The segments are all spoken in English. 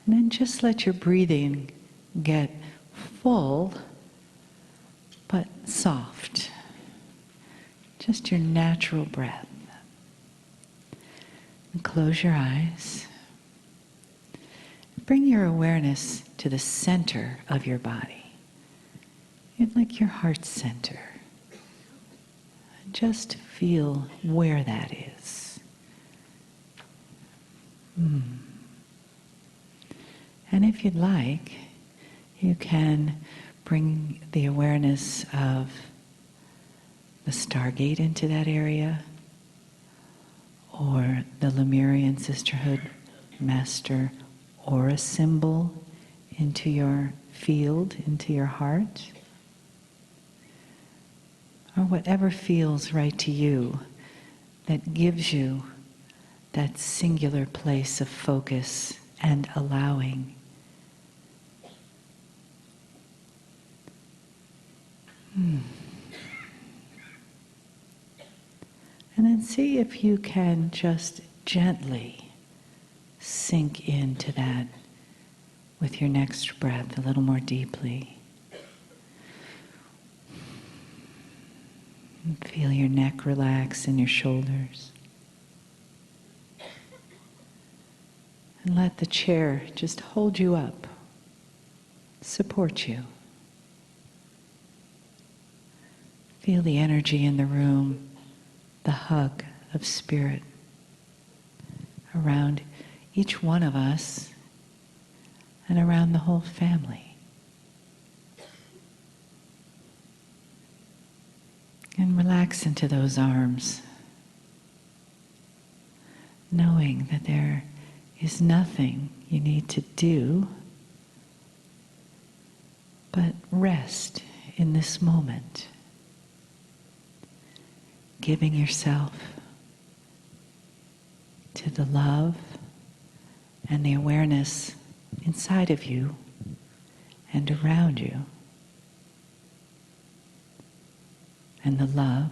And then just let your breathing get full, but soft. Just your natural breath. And close your eyes. Bring your awareness to the center of your body. It's like your heart center. And just feel where that is. And if you'd like, you can bring the awareness of the Stargate into that area, or the Lemurian Sisterhood Master Aura symbol into your field, into your heart, or whatever feels right to you that gives you that singular place of focus and allowing. And then see if you can just gently sink into that with your next breath a little more deeply. And feel your neck relax and your shoulders. And let the chair just hold you up, support you. Feel the energy in the room, the hug of spirit around each one of us and around the whole family. And relax into those arms, knowing that there is nothing you need to do but rest in this moment. Giving yourself to the love and the awareness inside of you and around you, and the love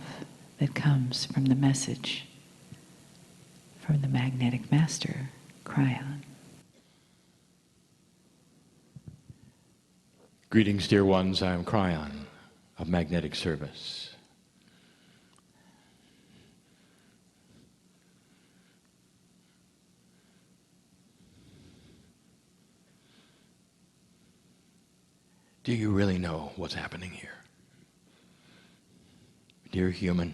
that comes from the message from the magnetic master, Kryon. Greetings, dear ones. I am Kryon of Magnetic Service. Do you really know what's happening here? Dear human,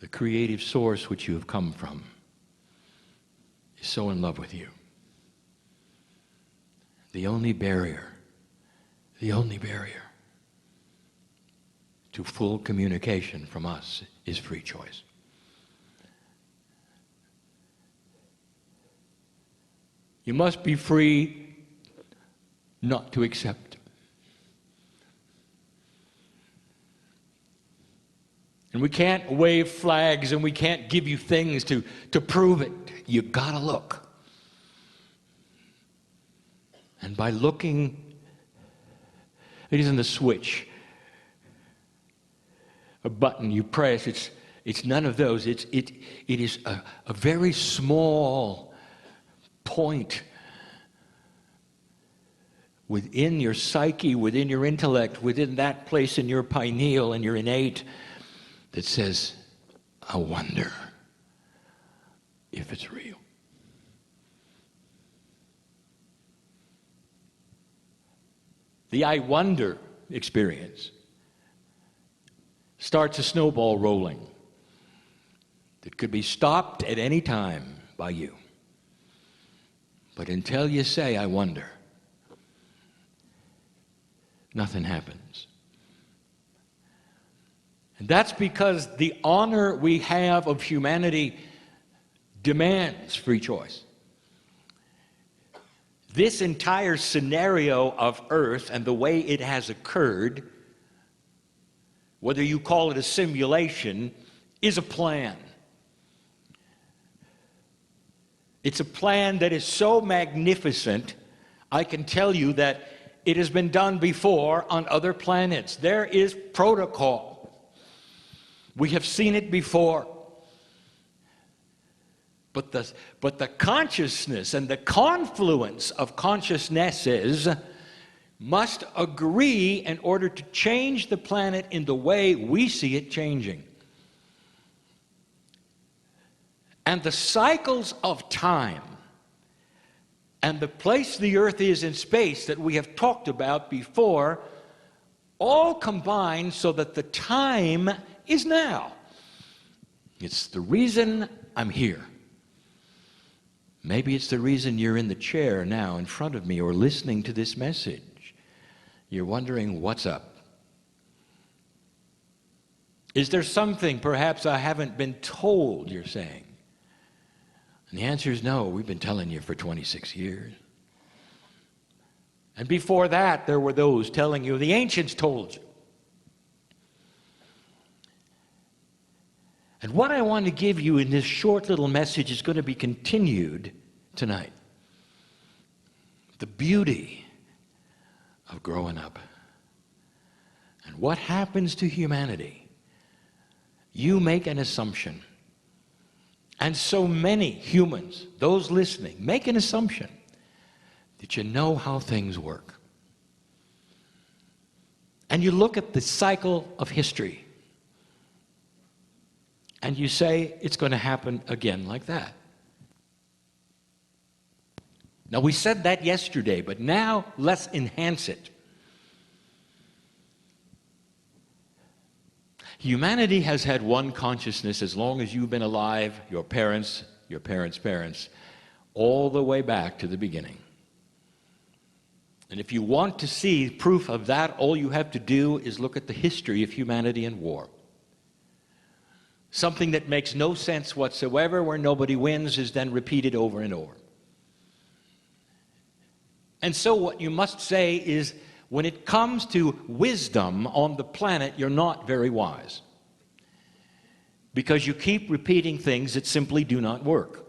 the creative source which you have come from is so in love with you. The only barrier to full communication from us is free choice. You must be free not to accept. And we can't wave flags and we can't give you things to prove it. You gotta look. And by looking, it isn't a switch, a button you press. It's none of those. It is a very small point within your psyche, within your intellect, within that place in your pineal and your innate that says, I wonder if it's real. The I wonder experience starts a snowball rolling that could be stopped at any time by you. But until you say, I wonder, nothing happens. And that's because the honor we have of humanity demands free choice. This entire scenario of Earth and the way it has occurred, whether you call it a simulation, is a plan. It's a plan that is so magnificent, I can tell you that it has been done before on other planets. There is protocol. We have seen it before. But the consciousness and the confluence of consciousnesses must agree in order to change the planet in the way we see it changing. And the cycles of time and the place the earth is in space that we have talked about before all combine so that the time is now. It's the reason I'm here. Maybe it's the reason you're in the chair now in front of me or listening to this message. You're wondering, what's up? Is there something perhaps I haven't been told, you're saying? And the answer is no. We've been telling you for 26 years. And before that, there were those telling you, the ancients told you. And what I want to give you in this short little message is going to be continued tonight. The beauty of growing up. And what happens to humanity. You make an assumption. And so many humans, those listening, make an assumption that you know how things work. And you look at the cycle of history. And you say, it's going to happen again like that. Now, we said that yesterday, but now let's enhance it. Humanity has had one consciousness as long as you've been alive, your parents' parents, all the way back to the beginning. And if you want to see proof of that, all you have to do is look at the history of humanity and war. Something that makes no sense whatsoever, where nobody wins, is then repeated over and over. And so what you must say is, when it comes to wisdom on the planet, you're not very wise. Because you keep repeating things that simply do not work.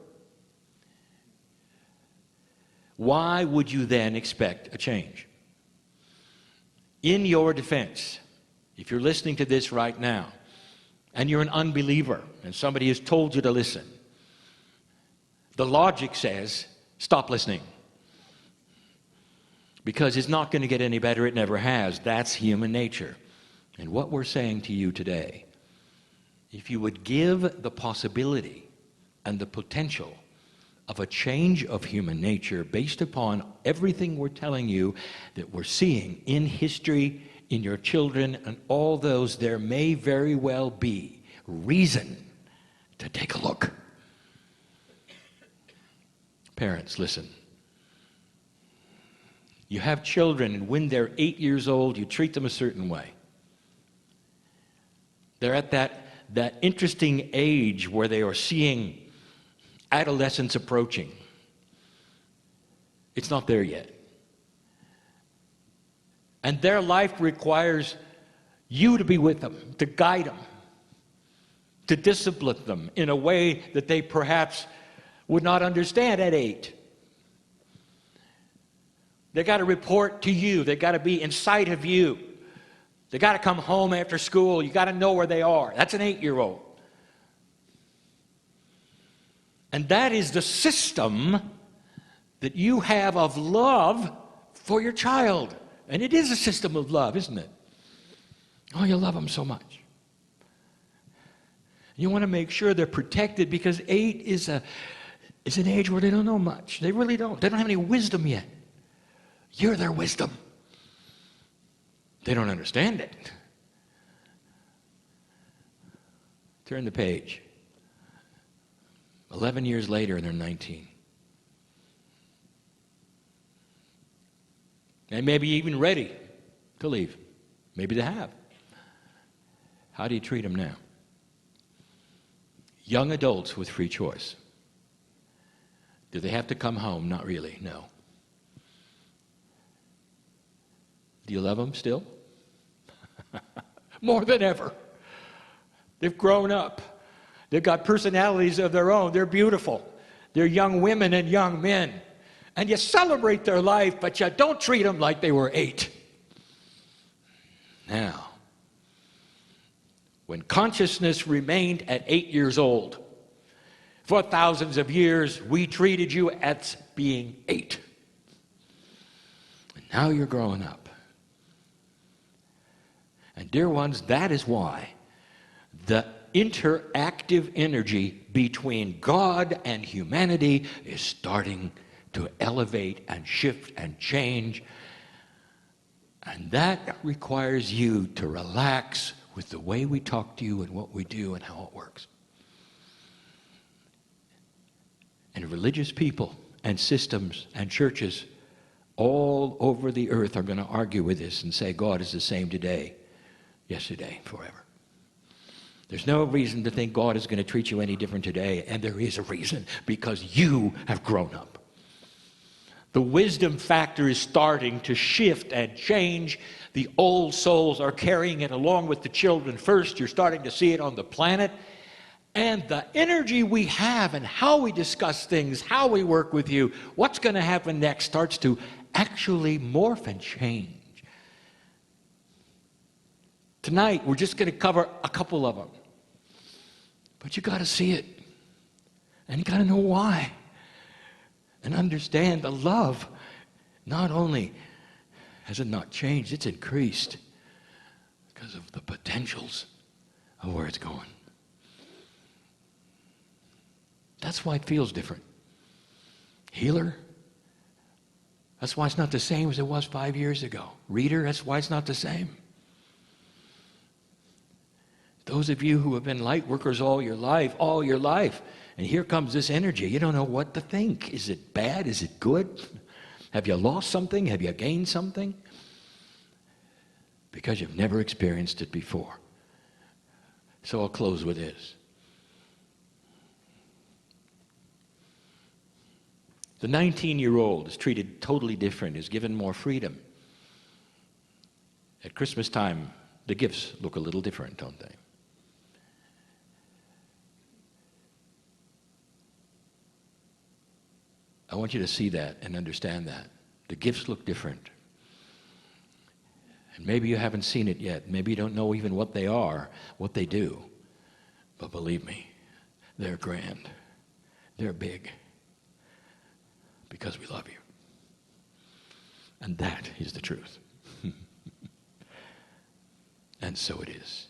Why would you then expect a change? In your defense, if you're listening to this right now, and you're an unbeliever, and somebody has told you to listen, the logic says, stop listening. Because it's not going to get any better, it never has. That's human nature. And what we're saying to you today, if you would give the possibility and the potential of a change of human nature based upon everything we're telling you that we're seeing in history, in your children, and all those, there may very well be reason to take a look. Parents, listen. You have children, and when they're 8 years old, you treat them a certain way. They're at that interesting age where they are seeing adolescence approaching. It's not there yet. And their life requires you to be with them, to guide them, to discipline them in a way that they perhaps would not understand at 8. They got to report to you. They got to be in sight of you. They got to come home after school. You got to know where they are. That's an 8-year-old. And that is the system that you have of love for your child. And it is a system of love, isn't it? Oh, you love them so much. You want to make sure they're protected, because 8 is an age where they don't know much. They really don't. They don't have any wisdom yet. You're their wisdom. They don't understand it. Turn the page. 11 years later, and they're 19. And maybe even ready to leave. Maybe they have. How do you treat them now? Young adults with free choice. Do they have to come home? Not really, no. Do you love them still? More than ever. They've grown up. They've got personalities of their own. They're beautiful. They're young women and young men. And you celebrate their life, but you don't treat them like they were 8. Now, when consciousness remained at 8 years old, For thousands of years, we treated you as being 8. And now you're growing up. And dear ones, that is why the interactive energy between God and humanity is starting to elevate and shift and change. And that requires you to relax with the way we talk to you and what we do and how it works. And religious people and systems and churches all over the earth are going to argue with this and say God is the same today, yesterday, forever. There's no reason to think God is going to treat you any different today, and there is a reason, because you have grown up. The wisdom factor is starting to shift and change. The old souls are carrying it along with the children first. You're starting to see it on the planet. And the energy we have and how we discuss things, how we work with you, what's going to happen next starts to actually morph and change. Tonight, we're just going to cover a couple of them. But you got to see it. And you got to know why. And understand the love. Not only has it not changed, it's increased because of the potentials of where it's going. That's why it feels different. Healer, that's why it's not the same as it was 5 years ago. Reader, that's why it's not the same. Those of you who have been light workers all your life, and here comes this energy, you don't know what to think. Is it bad? Is it good? Have you lost something? Have you gained something? Because you've never experienced it before. So I'll close with this. The 19-year-old is treated totally different, is given more freedom. At Christmas time, the gifts look a little different, don't they? I want you to see that and understand that. The gifts look different. And maybe you haven't seen it yet. Maybe you don't know even what they are, what they do. But believe me, they're grand. They're big. Because we love you. And that is the truth. And so it is.